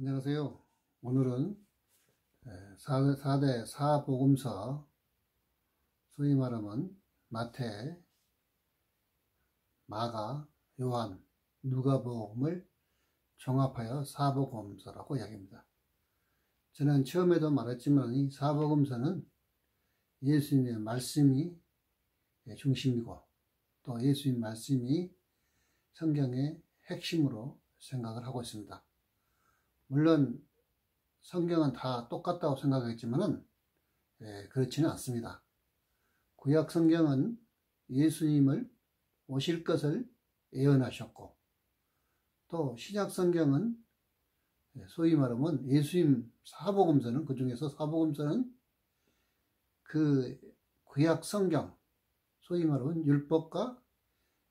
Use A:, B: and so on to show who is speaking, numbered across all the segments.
A: 안녕하세요. 오늘은 4대 사복음서, 소위 말하면 마태, 마가, 요한, 누가복음을 종합하여 사복음서라고 이야기합니다. 저는 처음에도 말했지만 이 사복음서는 예수님의 말씀이 중심이고 또 예수님 말씀이 성경의 핵심으로 생각을 하고 있습니다. 물론 성경은 다 똑같다고 생각했지만은 그렇지는 않습니다. 구약 성경은 예수님을 오실 것을 예언하셨고, 또 신약 성경은 소위 말하면 예수님 사복음서는, 그 중에서 사복음서는 그 구약 성경, 소위 말하면 율법과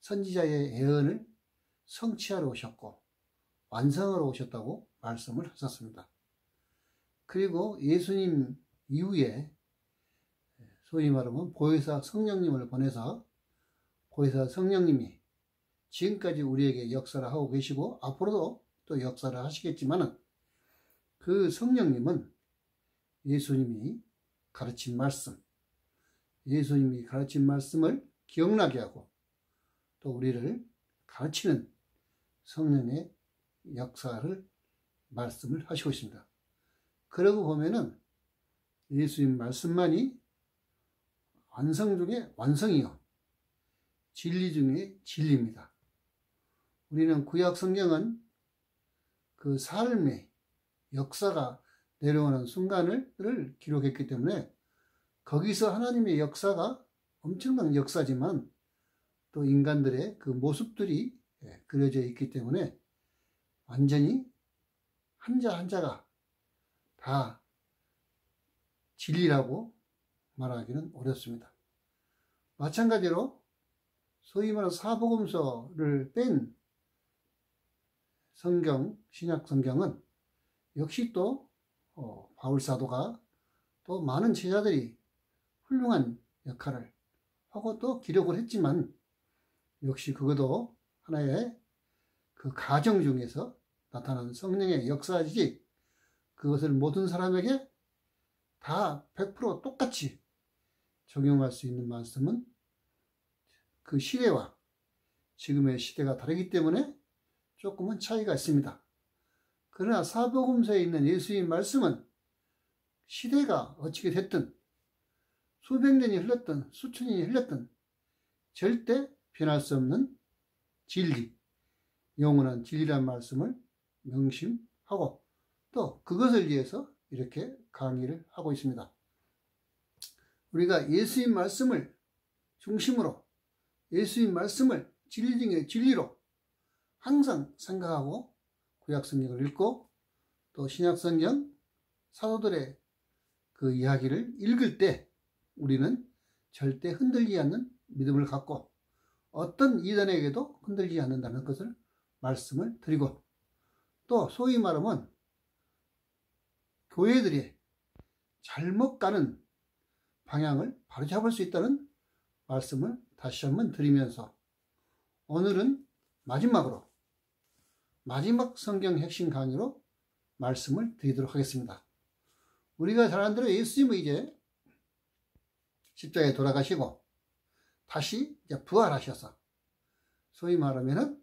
A: 선지자의 예언을 성취하러 오셨고 완성하러 오셨다고 말씀을 하셨습니다. 그리고 예수님 이후에 소위 말하면 보혜사 성령님을 보내서 보혜사 성령님이 지금까지 우리에게 역사를 하고 계시고 앞으로도 또 역사를 하시겠지만, 그 성령님은 예수님이 가르친 말씀, 예수님이 가르친 말씀을 기억나게 하고 또 우리를 가르치는 성령의 역사를 말씀을 하시고 있습니다. 그러고 보면은 예수님 말씀만이 완성 중에 완성이요, 진리 중에 진리입니다. 우리는 구약 성경은 그 삶의 역사가 내려오는 순간을 기록했기 때문에 거기서 하나님의 역사가 엄청난 역사지만 또 인간들의 그 모습들이 그려져 있기 때문에 완전히 한자 한자가 다 진리라고 말하기는 어렵습니다. 마찬가지로 소위 말하는 사복음서를 뺀 성경, 신약 성경은 역시 또 바울 사도가 또 많은 제자들이 훌륭한 역할을 하고 또 기록을 했지만, 역시 그것도 하나의 그 가정 중에서 나타난 성령의 역사이지, 그것을 모든 사람에게 다 100% 똑같이 적용할 수 있는 말씀은 그 시대와 지금의 시대가 다르기 때문에 조금은 차이가 있습니다. 그러나 사복음서에 있는 예수님 말씀은 시대가 어떻게 됐든 수백 년이 흘렀든 수천 년이 흘렀든 절대 변할 수 없는 진리, 영원한 진리란 말씀을 명심하고 또 그것을 위해서 이렇게 강의를 하고 있습니다. 우리가 예수님 말씀을 중심으로 예수님 말씀을 진리 중에 진리로 항상 생각하고 구약 성경을 읽고 또 신약 성경 사도들의 그 이야기를 읽을 때 우리는 절대 흔들리지 않는 믿음을 갖고 어떤 이단에게도 흔들리지 않는다는 것을 말씀을 드리고, 또 소위 말하면 교회들이 잘못 가는 방향을 바로잡을 수 있다는 말씀을 다시 한번 드리면서 오늘은 마지막으로 마지막 성경 핵심 강의로 말씀을 드리도록 하겠습니다. 우리가 잘 아는 대로 예수님은 이제 십자가에 돌아가시고 다시 이제 부활하셔서 소위 말하면은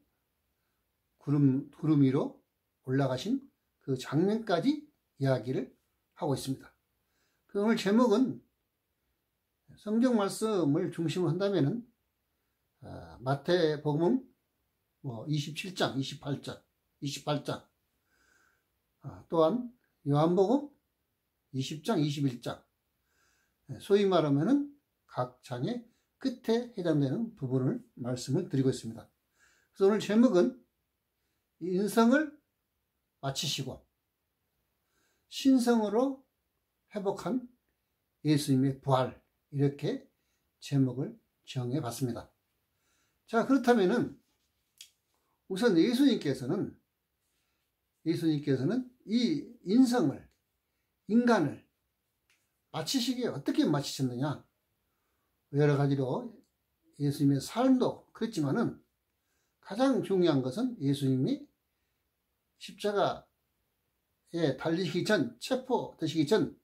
A: 구름 위로 올라가신 그 장면까지 이야기를 하고 있습니다. 오늘 제목은 성경 말씀을 중심으로 한다면은 마태복음 27장, 28장, 또한 요한복음 20장, 21장, 소위 말하면은 각 장의 끝에 해당되는 부분을 말씀을 드리고 있습니다. 그래서 오늘 제목은 인성을 마치시고 신성으로 회복한 예수님의 부활, 이렇게 제목을 정해 봤습니다. 자, 그렇다면은 우선 예수님께서는 이 인간을 마치시기에 어떻게 마치셨느냐, 여러 가지로 예수님의 삶도 그렇지만은 가장 중요한 것은 예수님이 십자가 달리시기 전, 체포되시기 전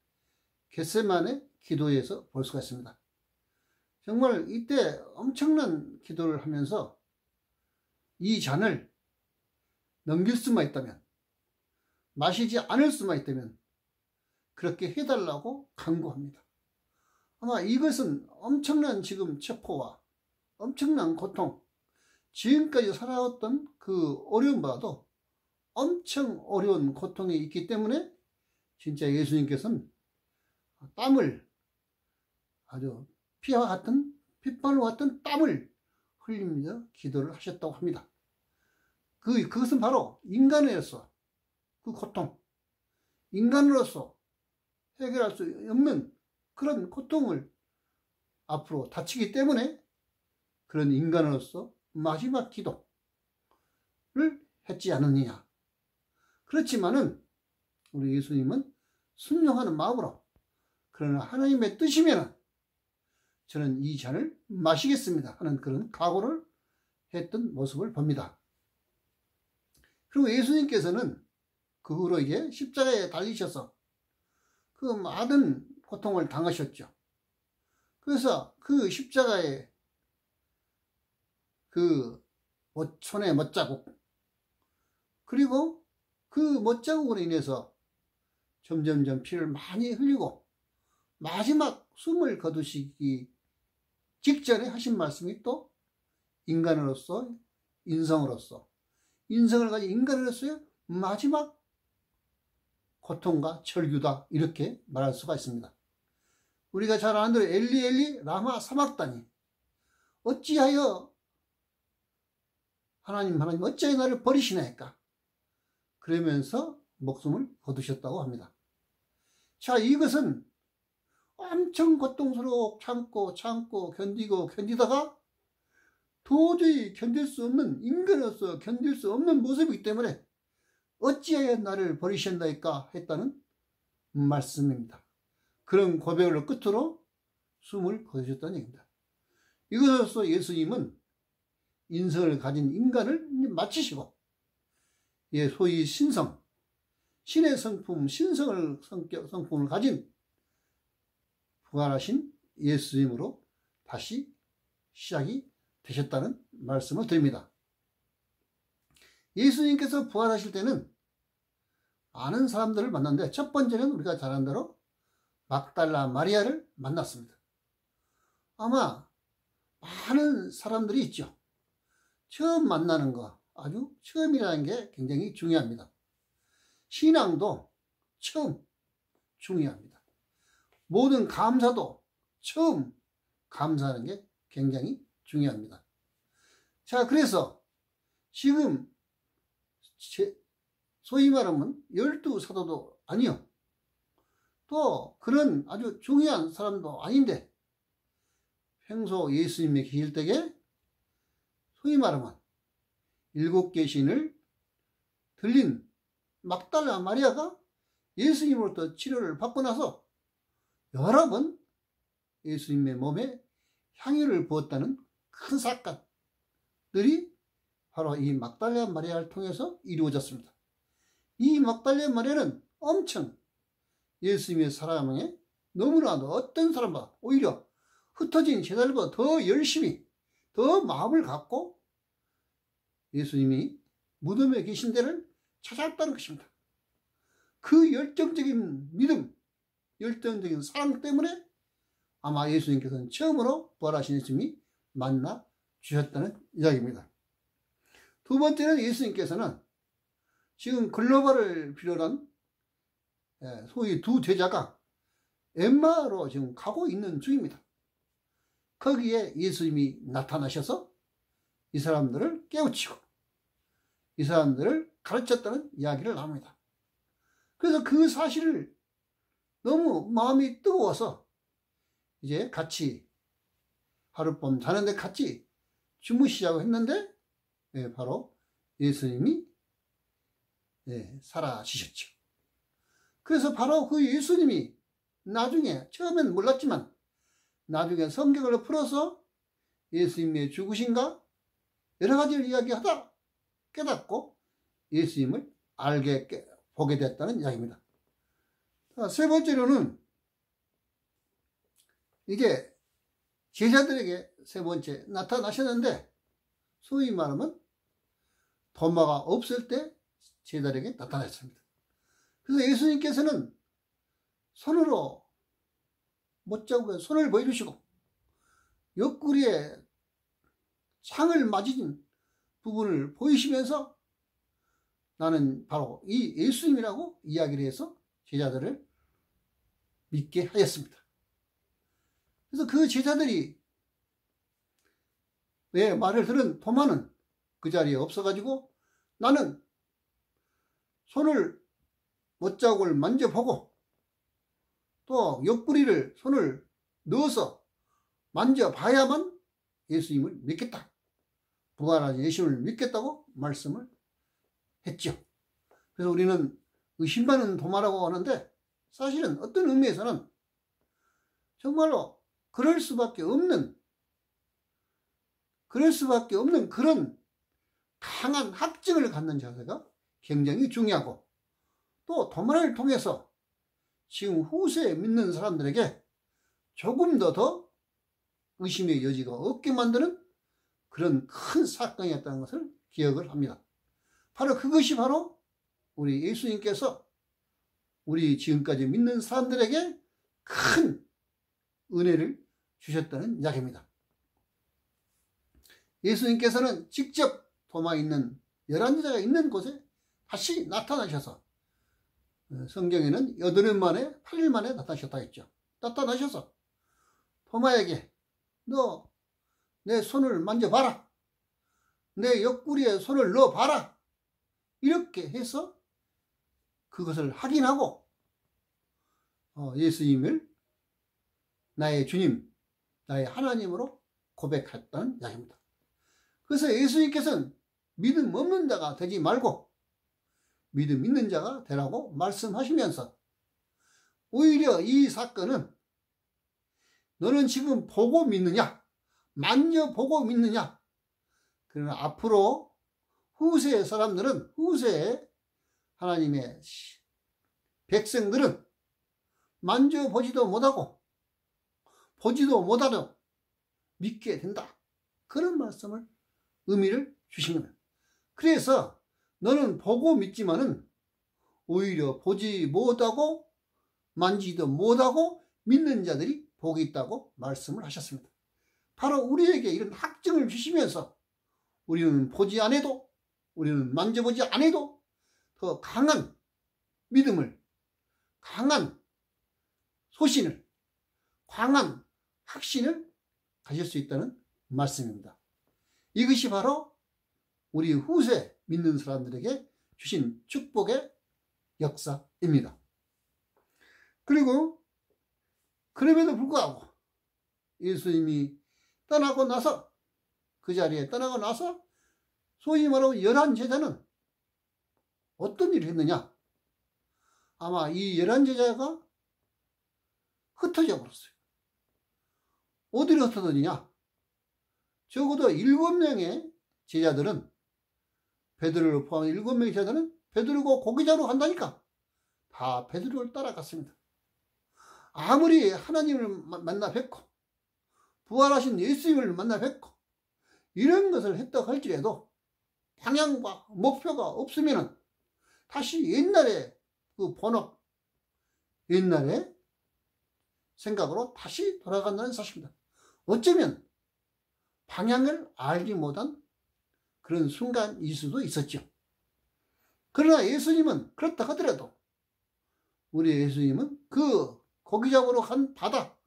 A: 겟세마네 기도에서 볼 수가 있습니다. 정말 이때 엄청난 기도를 하면서 이 잔을 넘길 수만 있다면, 마시지 않을 수만 있다면 그렇게 해달라고 간구합니다. 아마 이것은 엄청난 지금 체포와 엄청난 고통, 지금까지 살아왔던 그 어려움보다도 엄청 어려운 고통이 있기 때문에 진짜 예수님께서는 땀을, 아주 피와 같은, 핏방울과 같은 땀을 흘리면서 기도를 하셨다고 합니다. 그것은 바로 인간으로서 그 고통, 인간으로서 해결할 수 없는 그런 고통을 앞으로 다치기 때문에 그런 인간으로서 마지막 기도를 했지 않느냐. 그렇지만은 우리 예수님은 순종하는 마음으로, 그러나 하나님의 뜻이면 저는 이 잔을 마시겠습니다 하는 그런 각오를 했던 모습을 봅니다. 그리고 예수님께서는 그 후로 이제 십자가에 달리셔서 그 많은 고통을 당하셨죠. 그래서 그 십자가에 그 손의 못자국, 그리고 그 못자국으로 인해서 점점점 피를 많이 흘리고 마지막 숨을 거두시기 직전에 하신 말씀이 또 인간으로서, 인성으로서, 인성을 가진 인간으로서의 마지막 고통과 절규다, 이렇게 말할 수가 있습니다. 우리가 잘 아는 대로 엘리 엘리 라마 사막다니, 어찌하여 하나님 어찌하여 나를 버리시나이까, 그러면서 목숨을 거두셨다고 합니다. 자, 이것은 엄청 고통스러워 참고 견디다가 도저히 견딜 수 없는, 인간으로서 견딜 수 없는 모습이기 때문에 어찌하여 나를 버리신다니까 했다는 말씀입니다. 그런 고백을 끝으로 숨을 거두셨다는 얘기입니다. 이것으로서 예수님은 인성을 가진 인간을 마치시고, 소위 신성, 신의 성품, 성품을 가진 부활하신 예수님으로 다시 시작이 되셨다는 말씀을 드립니다. 예수님께서 부활하실 때는 많은 사람들을 만났는데, 첫 번째는 우리가 잘 아는 대로 막달라 마리아를 만났습니다. 아마 많은 사람들이 있죠. 처음 만나는 거, 아주 처음이라는 게 굉장히 중요합니다. 신앙도 처음 중요합니다. 모든 감사도 처음 감사하는 게 굉장히 중요합니다. 자, 그래서 지금 소위 말하면 12사도도 아니요, 또 그런 아주 중요한 사람도 아닌데, 평소 예수님이 계실 때에 소위 말하면 7개 신을 들린 막달라 마리아가 예수님으로부터 치료를 받고 나서 여러 번 예수님의 몸에 향유를 부었다는 큰 사건들이 바로 이 막달라 마리아를 통해서 이루어졌습니다. 이 막달라 마리아는 엄청 예수님의 사랑에 너무나도 어떤 사람보다 오히려 흩어진 제자들보다 더 열심히, 더 마음을 갖고 예수님이 무덤에 계신 데를 찾았다는 것입니다. 그 열정적인 믿음, 열정적인 사랑 때문에 아마 예수님께서는 처음으로 부활하신 예수님이 만나 주셨다는 이야기입니다. 두 번째는 예수님께서는 지금 글로벌을 필요로 한 소위 두 제자가 엠마오로 지금 가고 있는 중입니다. 거기에 예수님이 나타나셔서 이 사람들을 깨우치고 이 사람들을 가르쳤다는 이야기를 나옵니다. 그래서 그 사실을 너무 마음이 뜨거워서 이제 같이 하룻밤 자는데 같이 주무시자고 했는데 바로 예수님이 사라지셨죠. 그래서 바로 그 예수님이 나중에, 처음엔 몰랐지만 나중에 성경을 풀어서 예수님의 죽으신가 여러 가지를 이야기하다 깨닫고 예수님을 알게 보게 됐다는 이야기입니다. 세 번째로는 이제 제자들에게 세 번째 나타나셨는데, 소위 말하면 도마가 없을 때 제자들에게 나타났습니다. 그래서 예수님께서는 손으로 못자국에 손을 보여주시고 옆구리에 창을 맞은 부분을 보이시면서 나는 바로 이 예수님이라고 이야기를 해서 제자들을 믿게 하였습니다. 그래서 그 제자들이 왜 말을 들은 도마는 그 자리에 없어가지고 나는 손을 못자국을 만져보고 또 옆구리를 손을 넣어서 만져봐야만 예수님을 믿겠다, 부활하신 예수님을 믿겠다고 말씀을 했죠. 그래서 우리는 의심받는 도마라고 하는데, 사실은 어떤 의미에서는 정말로 그럴 수밖에 없는 그런 강한 학증을 갖는 자세가 굉장히 중요하고, 또 도마를 통해서 지금 후세에 믿는 사람들에게 조금 더 의심의 여지가 없게 만드는 그런 큰 사건이었다는 것을 기억을 합니다. 바로 그것이 바로 우리 예수님께서 우리 지금까지 믿는 사람들에게 큰 은혜를 주셨다는 이야기입니다. 예수님께서는 직접 도마 있는 11제자가 있는 곳에 다시 나타나셔서, 성경에는 8일 만에 8일 만에 나타나셨다 했죠. 나타나셔서 도마에게 너 내 손을 만져봐라, 내 옆구리에 손을 넣어봐라, 이렇게 해서 그것을 확인하고 예수님을 나의 주님, 나의 하나님으로 고백했다는 이야기입니다. 그래서 예수님께서는 믿음 없는 자가 되지 말고 믿음 있는 자가 되라고 말씀하시면서, 오히려 이 사건은 너는 지금 보고 믿느냐, 만져보고 믿느냐, 그러나 앞으로 후세의 사람들은, 후세의 하나님의 백성들은 만져보지도 못하고 보지도 못하도 믿게 된다, 그런 말씀을 의미를 주신 겁니다. 그래서 너는 보고 믿지만은 오히려 보지 못하고 만지도 못하고 믿는 자들이 복이 있다고 말씀을 하셨습니다. 바로 우리에게 이런 학증을 주시면서 우리는 보지 않아도, 우리는 만져보지 않아도 더 강한 믿음을, 강한 소신을, 강한 확신을 가질 수 있다는 말씀입니다. 이것이 바로 우리 후세 믿는 사람들에게 주신 축복의 역사입니다. 그리고 그럼에도 불구하고 예수님이 떠나고 나서, 그 자리에 떠나고 나서 소위 말하면 11제자는 어떤 일을 했느냐, 아마 이 11제자가 흩어져 버렸어요. 어디로 흩어졌느냐, 적어도 7명의 제자들은, 베드로를 포함한 7명의 제자들은 베드로가 고기자로 간다니까 다 베드로를 따라갔습니다. 아무리 하나님을 만나 뵙고 부활하신 예수님을 만나 뵙고 이런 것을 했다고 할지라도 방향과 목표가 없으면 다시 옛날에 그 본업, 옛날의 생각으로 다시 돌아간다는 사실입니다. 어쩌면 방향을 알지 못한 그런 순간일 수도 있었죠. 그러나 예수님은 그렇다 하더라도, 우리 예수님은 그 고기 잡으러 간 바다,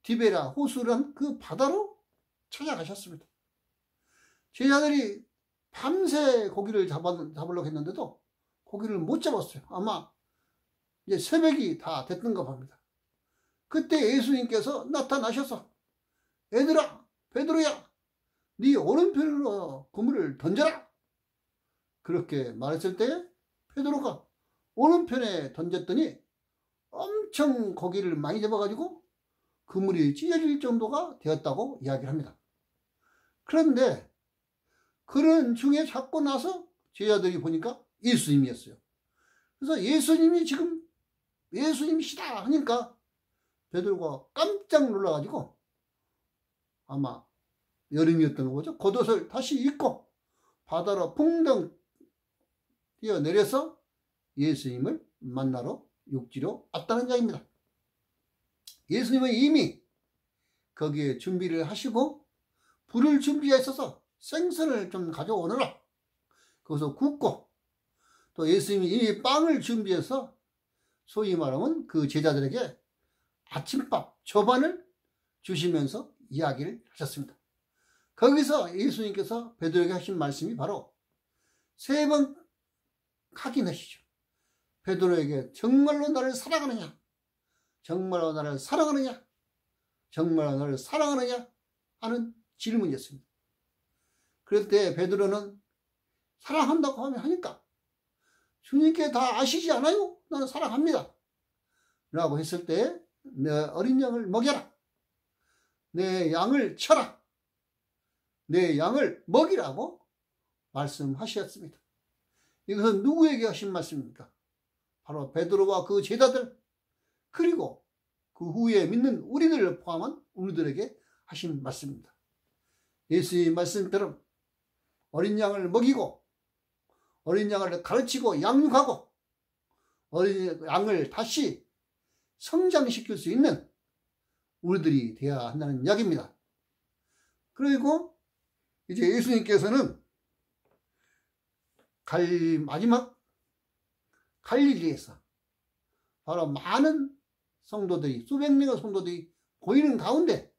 A: 디베라 호수란 그 바다로 찾아가셨습니다. 제자들이 밤새 고기를 잡으려고 했는데도 고기를 못 잡았어요. 아마 이제 새벽이 다 됐던가 봅니다. 그때 예수님께서 나타나셔서 얘들아, 베드로야, 네 오른편으로 그물을 던져라, 그렇게 말했을 때 베드로가 오른편에 던졌더니 엄청 고기를 많이 잡아가지고 그물이 찢어질 정도가 되었다고 이야기를 합니다. 그런데 그런 중에 잡고 나서 제자들이 보니까 예수님이었어요. 그래서 예수님이 지금 예수님이시다 하니까 베드로가 깜짝 놀라가지고 아마 여름이었던 거죠. 겉옷을 다시 입고 바다로 풍덩 뛰어내려서 예수님을 만나러 육지로 왔다는 이야기입니다. 예수님은 이미 거기에 준비를 하시고 불을 준비해 있어서 생선을 좀 가져오너라. 거기서 굽고 또 예수님이 이미 빵을 준비해서 소위 말하면 그 제자들에게 아침밥 저반을 주시면서 이야기를 하셨습니다. 거기서 예수님께서 베드로에게 하신 말씀이 바로 3번 확인하시죠. 베드로에게 정말로 나를 사랑하느냐? 정말로 나를 사랑하느냐? 정말로 나를 사랑하느냐? 하는 질문이었습니다. 그럴 때 베드로는 사랑한다고 하니까 주님께 다 아시지 않아요? 나는 사랑합니다. 라고 했을 때 내 어린 양을 먹여라. 내 양을 쳐라. 내 양을 먹이라고 말씀하셨습니다. 이것은 누구에게 하신 말씀입니까? 바로 베드로와 그 제자들 그리고 그 후에 믿는 우리들을 포함한 우리들에게 하신 말씀입니다. 예수의 말씀처럼 어린 양을 먹이고 어린 양을 가르치고 양육하고 어린 양을 다시 성장시킬 수 있는 우리들이 되어야 한다는 이야기입니다. 그리고 이제 예수님께서는 마지막 갈릴리에서 바로 많은 성도들이 수백 명의 성도들이 보이는 가운데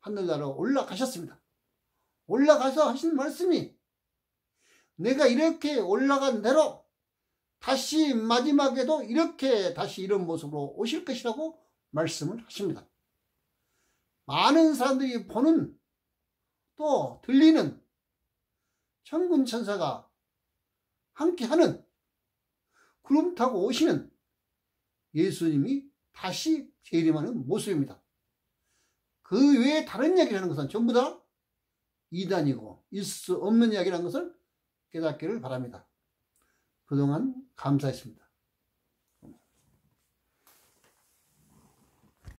A: 하늘나라로 올라가셨습니다. 올라가서 하신 말씀이 내가 이렇게 올라간 대로 다시 마지막에도 이렇게 다시 이런 모습으로 오실 것이라고 말씀을 하십니다. 많은 사람들이 보는 또 들리는 천군 천사가 함께하는 구름 타고 오시는 예수님이 다시 재림하는 모습입니다. 그 외에 다른 이야기를 하는 것은 전부 다 이단이고 있을 수 없는 이야기라는 것을 깨닫기를 바랍니다. 그동안 감사했습니다.